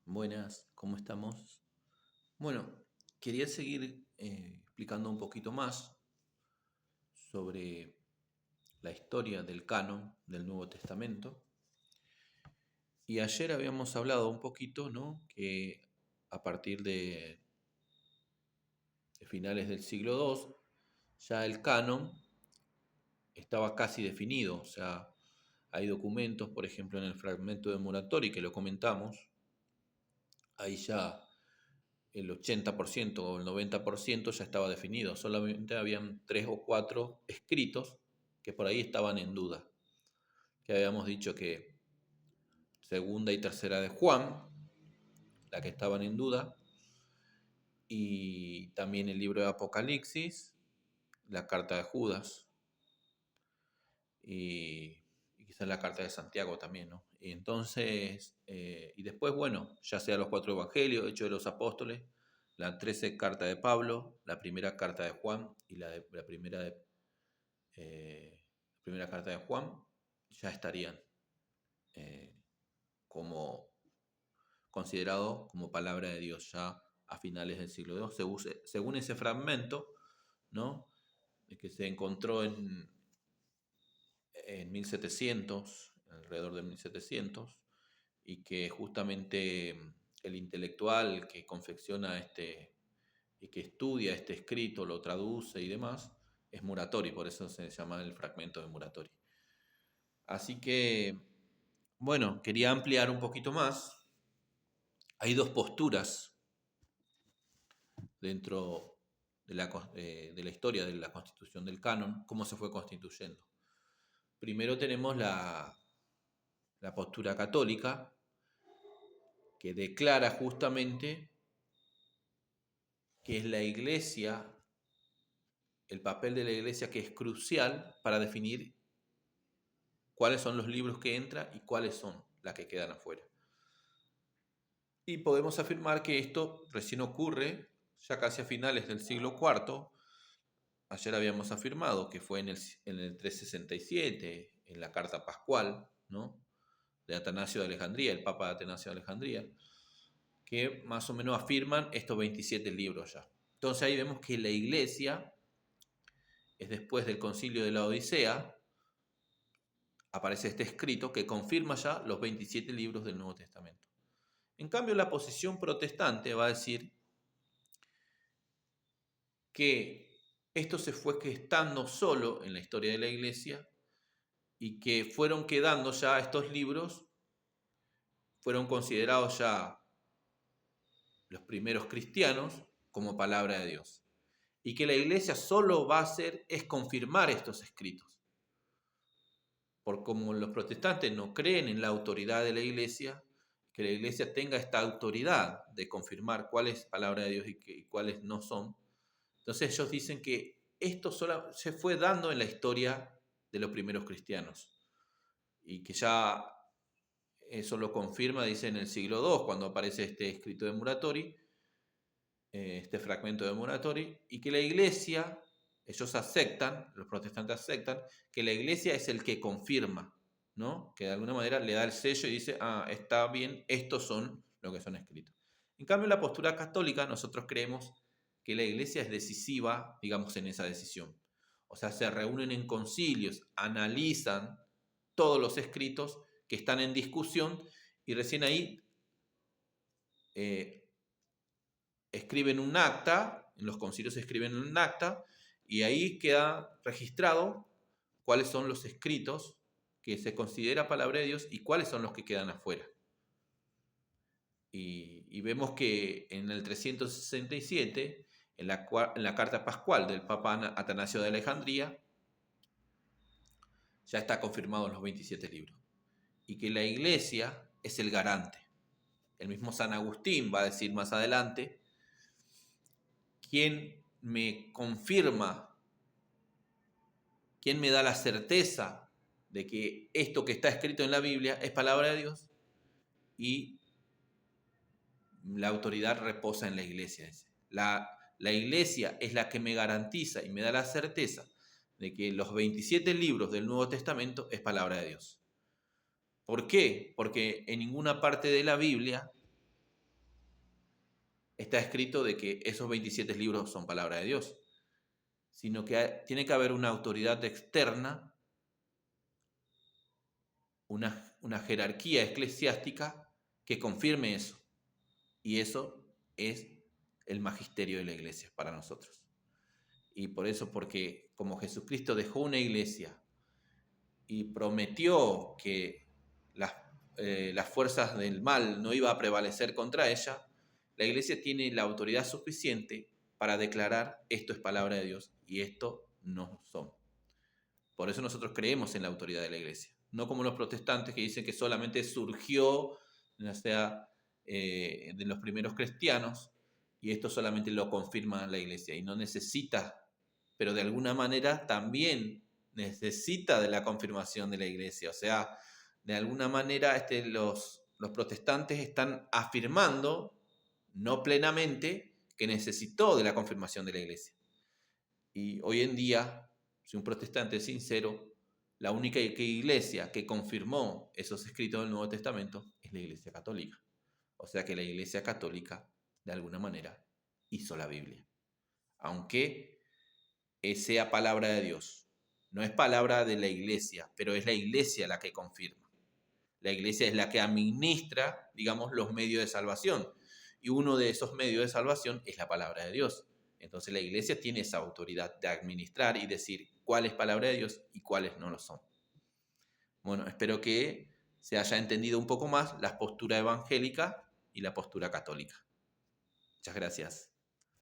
Buenas, ¿cómo estamos? Bueno, quería seguir explicando un poquito más sobre la historia del canon del Nuevo Testamento. Y ayer habíamos hablado un poquito, ¿no? Que a partir de finales del siglo II, ya el canon estaba casi definido. O sea, hay documentos, por ejemplo, en el fragmento de Muratori, que lo comentamos, ahí ya el 80% o el 90% ya estaba definido. Solamente habían 3 o 4 escritos que por ahí estaban en duda. Que habíamos dicho que segunda y tercera de Juan, la que estaban en duda, y también el libro de Apocalipsis, la carta de Judas y, y quizás la carta de Santiago también, ¿no? Y entonces, y después, bueno, ya sea los 4 evangelios, Hechos de los Apóstoles, la 13 carta de Pablo, la primera carta de Juan y la primera carta de Juan ya estarían eh, como considerados como palabra de Dios ya a finales del siglo II, según ese fragmento, ¿no? Que se encontró en 1700, alrededor de 1700, y que justamente el intelectual que confecciona y que estudia este escrito, lo traduce y demás, es Muratori, por eso se llama el fragmento de Muratori. Así que, bueno, quería ampliar un poquito más. Hay dos posturas dentro de la historia de la constitución del canon, cómo se fue constituyendo. Primero tenemos la postura católica, que declara justamente que es la iglesia, el papel de la iglesia que es crucial para definir cuáles son los libros que entran y cuáles son las que quedan afuera. Y podemos afirmar que esto recién ocurre ya casi a finales del siglo IV. Ayer habíamos afirmado que fue en el 367, en la Carta Pascual, ¿no? De Atanasio de Alejandría, el Papa de Atanasio de Alejandría, que más o menos afirman estos 27 libros ya. Entonces ahí vemos que la iglesia es después del concilio de la Odisea, aparece este escrito que confirma ya los 27 libros del Nuevo Testamento. En cambio, la posición protestante va a decir que esto se fue gestando solo en la historia de la iglesia y que fueron quedando ya estos libros, fueron considerados ya los primeros cristianos como palabra de Dios. Y que la iglesia solo va a hacer es confirmar estos escritos. Por como los protestantes no creen en la autoridad de la iglesia, que la iglesia tenga esta autoridad de confirmar cuál es palabra de Dios y cuáles no son. Entonces ellos dicen que esto solo se fue dando en la historia de los primeros cristianos y que ya eso lo confirma, dice, en el siglo II, cuando aparece este escrito de Muratori, este fragmento de Muratori, y que la iglesia, ellos aceptan, los protestantes aceptan, que la iglesia es el que confirma, ¿no? Que de alguna manera le da el sello y dice, está bien, estos son lo que son escritos. En cambio, en la postura católica, nosotros creemos que la iglesia es decisiva, digamos, en esa decisión. O sea, se reúnen en concilios, analizan todos los escritos que están en discusión y recién ahí eh, escriben un acta, en los concilios escriben un acta y ahí queda registrado cuáles son los escritos que se considera palabra de Dios y cuáles son los que quedan afuera. Y vemos que en el 367, en la carta pascual del Papa Atanasio de Alejandría, ya está confirmado en los 27 libros. Y que la iglesia es el garante. El mismo San Agustín va a decir más adelante, ¿quién me confirma? ¿Quién me da la certeza de que esto que está escrito en la Biblia es palabra de Dios? Y la autoridad reposa en la iglesia. La iglesia es la que me garantiza y me da la certeza de que los 27 libros del Nuevo Testamento es palabra de Dios. ¿Por qué? Porque en ninguna parte de la Biblia está escrito de que esos 27 libros son palabra de Dios, sino que tiene que haber una autoridad externa, una jerarquía eclesiástica que confirme eso. Y eso es el magisterio de la iglesia para nosotros. Y por eso, porque como Jesucristo dejó una iglesia y prometió que las fuerzas del mal no iban a prevalecer contra ella, la iglesia tiene la autoridad suficiente para declarar esto es palabra de Dios y esto no son. Por eso nosotros creemos en la autoridad de la iglesia, no como los protestantes que dicen que solamente surgió, o sea, de los primeros cristianos, y esto solamente lo confirma la iglesia y no necesita, pero de alguna manera también necesita de la confirmación de la iglesia. O sea, de alguna manera los protestantes están afirmando, no plenamente, que necesitó de la confirmación de la iglesia. Y hoy en día, si un protestante es sincero, la única iglesia que confirmó esos escritos del Nuevo Testamento es la Iglesia Católica. O sea que la Iglesia Católica, de alguna manera, hizo la Biblia. Aunque sea palabra de Dios. No es palabra de la Iglesia, pero es la Iglesia la que confirma. La Iglesia es la que administra, digamos, los medios de salvación. Y uno de esos medios de salvación es la palabra de Dios. Entonces la Iglesia tiene esa autoridad de administrar y decir cuál es palabra de Dios y cuáles no lo son. Bueno, espero que se haya entendido un poco más la postura evangélica y la postura católica. Muchas gracias.